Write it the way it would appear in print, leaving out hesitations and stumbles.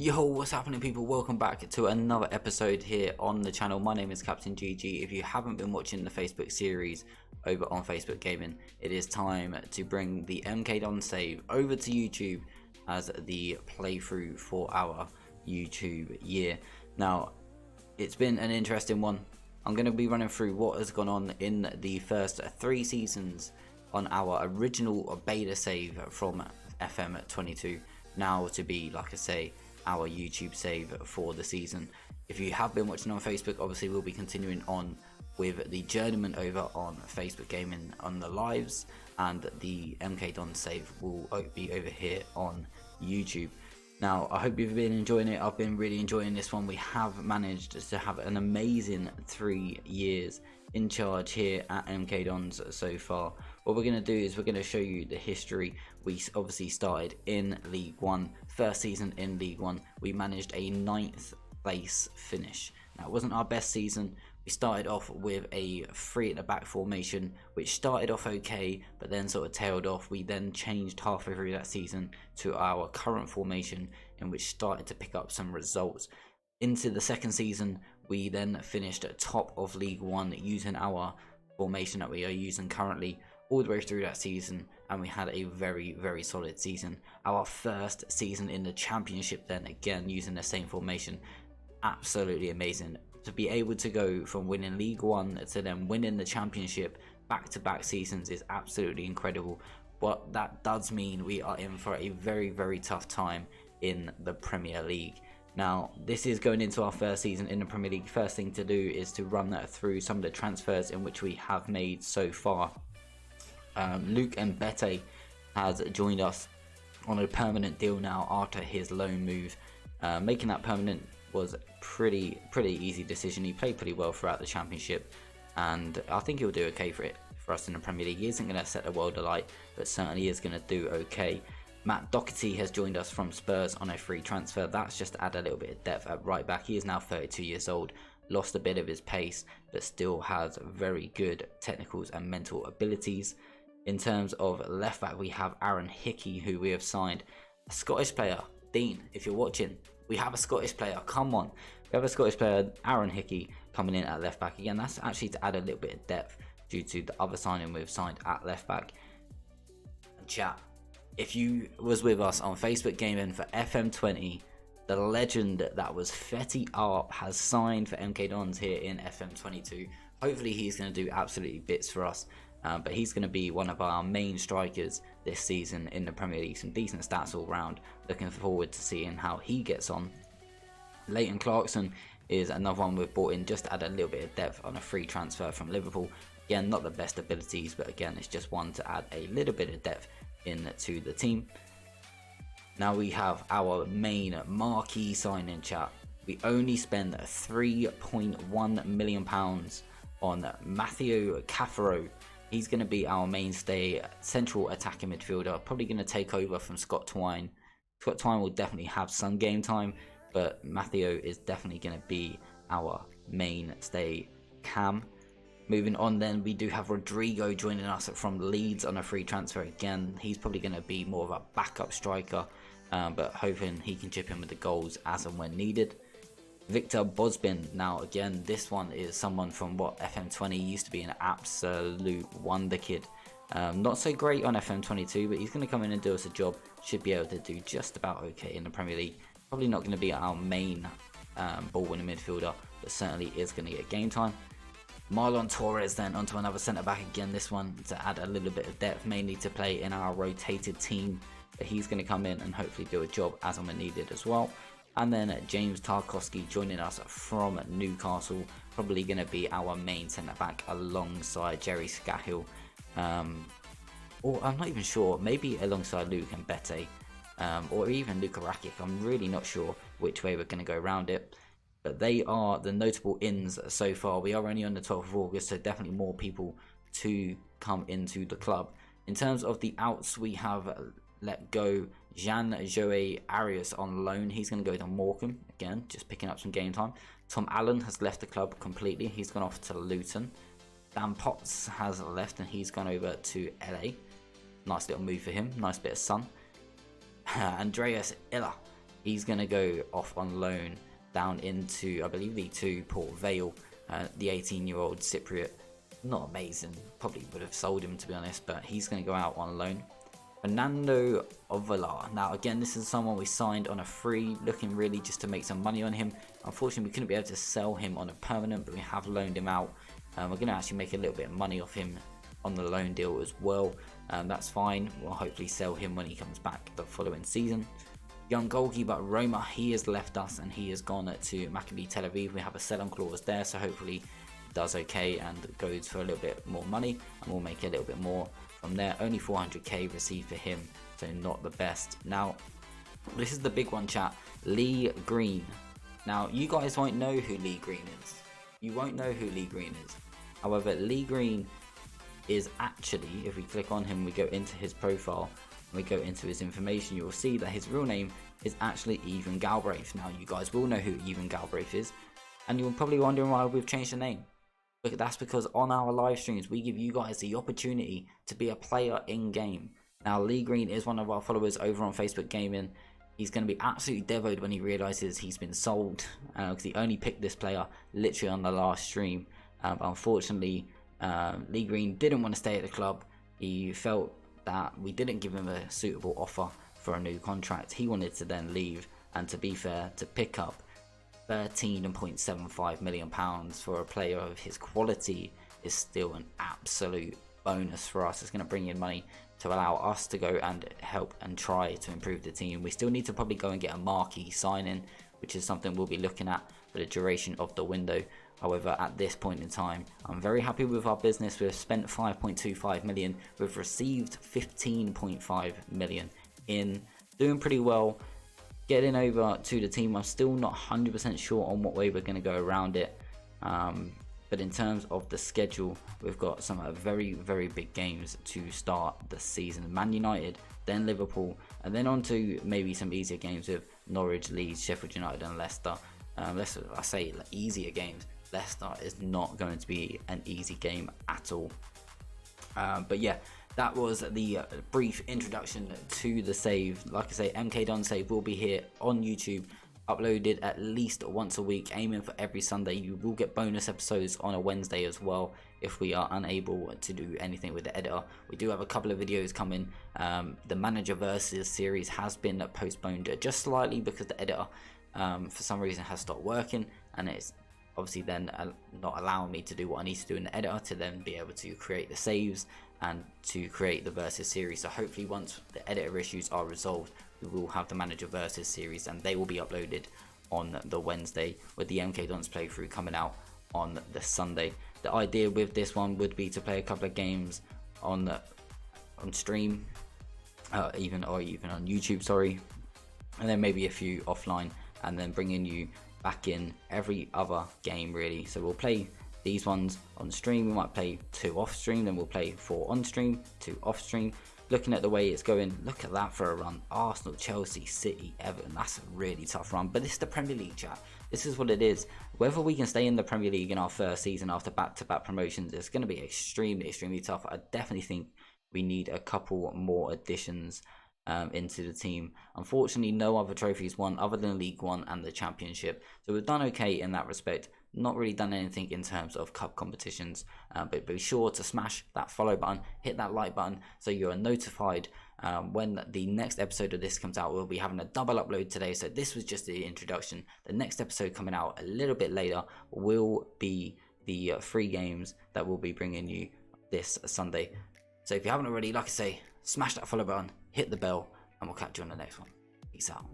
Yo, what's happening, people? Welcome back to another episode here on the channel. My name is Captain GG. If you haven't been watching the Facebook series over on Facebook Gaming, it is time to bring the MK Don save over to YouTube as the playthrough for our YouTube year. Now, it's been an interesting one. I'm going to be running through what has gone on in the first 3 seasons on our original beta save from FM22, now to be, like I say, our YouTube save for the season. If you have been watching on Facebook, obviously we'll be continuing on with the journeyman over on Facebook Gaming on the lives, and the MK Don save will be over here on YouTube. Now, I hope you've been enjoying it. I've been really enjoying this one. We have managed to have an amazing 3 years in charge here at MK Dons so far. What we're going to do is we're going to show you the history. We obviously started in League 1, first season in League 1. We managed a 9th place finish. Now, it wasn't our best season. We started off with a 3 at the back formation, which started off okay, but then sort of tailed off. We then changed halfway through that season to our current formation, in which started to pick up some results. Into the second season, we then finished at top of League 1 using our formation that we are using currently all the way through that season, and we had a very solid season. Our first season in the championship then, again using the same formation, absolutely amazing. To be able to go from winning League 1 to then winning the championship back-to-back seasons is absolutely incredible. But that does mean we are in for a very tough time in the Premier League. Now, this is going into our first season in the Premier League. First thing to do is to run that through some of the transfers in which we have made so far. Luke Mbete has joined us on a permanent deal now after his loan move. Making that permanent was pretty easy decision. He played pretty well throughout the championship, and I think he'll do okay for us in the Premier League. He isn't going to set the world alight, but certainly is going to do okay. Matt Doherty has joined us from Spurs on a free transfer. That's just to add a little bit of depth at right back. He is now 32 years old, lost a bit of his pace, but still has very good technicals and mental abilities. In terms of left back, we have Aaron Hickey, who we have signed. A Scottish player. Dean, if you're watching, we have a Scottish player. Come on. We have a Scottish player, Aaron Hickey, coming in at left back. Again, that's actually to add a little bit of depth due to the other signing we've signed at left back. And chat, if you was with us on Facebook Gaming for FM20, the legend that was Fetty Arp has signed for MK Dons here in FM22. Hopefully he's going to do absolutely bits for us. But he's going to be one of our main strikers this season in the Premier League. Some decent stats all round. Looking forward to seeing how he gets on. Leighton Clarkson is another one we've brought in just to add a little bit of depth on a free transfer from Liverpool. Again, not the best abilities, but again, it's just one to add a little bit of depth into the team. Now we have our main marquee signing, chat. We only spend £3.1 million on Matthew Caffaro. He's going to be our mainstay central attacking midfielder, probably going to take over from Scott Twine. Scott Twine will definitely have some game time, but Matthew is definitely going to be our mainstay cam. Moving on then, we do have Rodrigo joining us from Leeds on a free transfer. Again, he's probably going to be more of a backup striker, but hoping he can chip in with the goals as and when needed. Victor Bosbin. Now again, this one is someone from what FM20 used to be an absolute wonder kid. Not so great on FM22, but he's going to come in and do us a job. Should be able to do just about okay in the Premier League. Probably not going to be our main ball winning midfielder, but certainly is going to get game time. Marlon Torres then onto another centre back again. This one to add a little bit of depth, mainly to play in our rotated team. But he's going to come in and hopefully do a job as and when needed as well. And then James Tarkovsky joining us from Newcastle, probably going to be our main centre-back alongside Jerry Scahill. Or I'm not even sure, maybe alongside Luke Mbete, or even Luka Rakic. I'm really not sure which way we're going to go around it. But they are the notable ins so far. We are only on the 12th of August, so definitely more people to come into the club. In terms of the outs, we have let go Jean-Joé Arias on loan. He's going to go to Morecambe, again, just picking up some game time. Tom Allen has left the club completely. He's gone off to Luton. Dan Potts has left and he's gone over to LA. Nice little move for him. Nice bit of sun. Andreas Illa He's going to go off on loan down into, I believe, League 2, Port Vale. The 18-year-old Cypriot, not amazing, probably would have sold him to be honest, but he's going to go out on loan. Fernando Avalar. Now again, this is someone we signed on a free, looking really just to make some money on him. Unfortunately, we couldn't be able to sell him on a permanent, but we have loaned him out. We're going to actually make a little bit of money off him on the loan deal as well. That's fine. We'll hopefully sell him when he comes back the following season. Young goalkeeper Roma, he has left us and he has gone to Maccabi Tel Aviv. We have a sell-on clause there, so hopefully he does okay and goes for a little bit more money, and we'll make a little bit more from there. Only 400k received for him, so not the best. Now, this is the big one, chat. Lee Green. Now, you guys won't know who Lee Green is. You won't know who Lee Green is. However, Lee Green is actually, if we click on him, we go into his profile, we go into his information, you will see that his real name is actually Evan Galbraith. Now, you guys will know who Evan Galbraith is, and you're probably wondering why we've changed the name. But that's because on our live streams, we give you guys the opportunity to be a player in-game. Now, Lee Green is one of our followers over on Facebook Gaming. He's going to be absolutely devoid when he realizes he's been sold, because he only picked this player literally on the last stream. But unfortunately, Lee Green didn't want to stay at the club. He felt that we didn't give him a suitable offer for a new contract. He wanted to then leave, and to be fair, to pick up £13.75 million for a player of his quality is still an absolute bonus for us. It's going to bring in money to allow us to go and help and try to improve the team. We still need to probably go and get a marquee signing, which is something we'll be looking at for the duration of the window. However, at this point in time, I'm very happy with our business. We've spent 5.25 million. We've received 15.5 million in. Doing pretty well. Getting over to the team, I'm still not 100% sure on what way we're going to go around it. But in terms of the schedule, we've got some very, very big games to start the season. Man United, then Liverpool, and then on to maybe some easier games with Norwich, Leeds, Sheffield United and Leicester. I say easier games. Leicester is not going to be an easy game at all. But yeah, that was the brief introduction to the save. Like I say, MK Don Save will be here on YouTube, uploaded at least once a week, aiming for every Sunday. You will get bonus episodes on a Wednesday as well if we are unable to do anything with the editor. We do have a couple of videos coming. The Manager Versus series has been postponed just slightly because the editor for some reason has stopped working, and it's obviously then not allowing me to do what I need to do in the editor to then be able to create the saves and to create the Versus series. So hopefully once the editor issues are resolved, we will have the Manager Versus series, and they will be uploaded on the Wednesday, with the MK Dons playthrough coming out on the Sunday. The idea with this one would be to play a couple of games on stream, even on YouTube, sorry, and then maybe a few offline, and then bringing you back in every other game really. So we'll play these ones on stream, we might play 2 off stream, then we'll play 4 on stream, 2 off stream. Looking at the way it's going, look at that for a run. Arsenal, Chelsea, City, Everton, that's a really tough run, but it's the Premier League, chat. This is what it is. Whether we can stay in the Premier League in our first season after back-to-back promotions, it's going to be extremely tough. I definitely think we need a couple more additions into the team. Unfortunately, no other trophies won other than League One and the Championship, so we've done okay in that respect. Not really done anything in terms of cup competitions, but be sure to smash that follow button, hit that like button, so you are notified when the next episode of this comes out. We'll be having a double upload today, so this was just the introduction. The next episode coming out a little bit later will be the free games that we'll be bringing you this Sunday. So if you haven't already, like I say, smash that follow button, hit the bell, and we'll catch you on the next one. Peace out.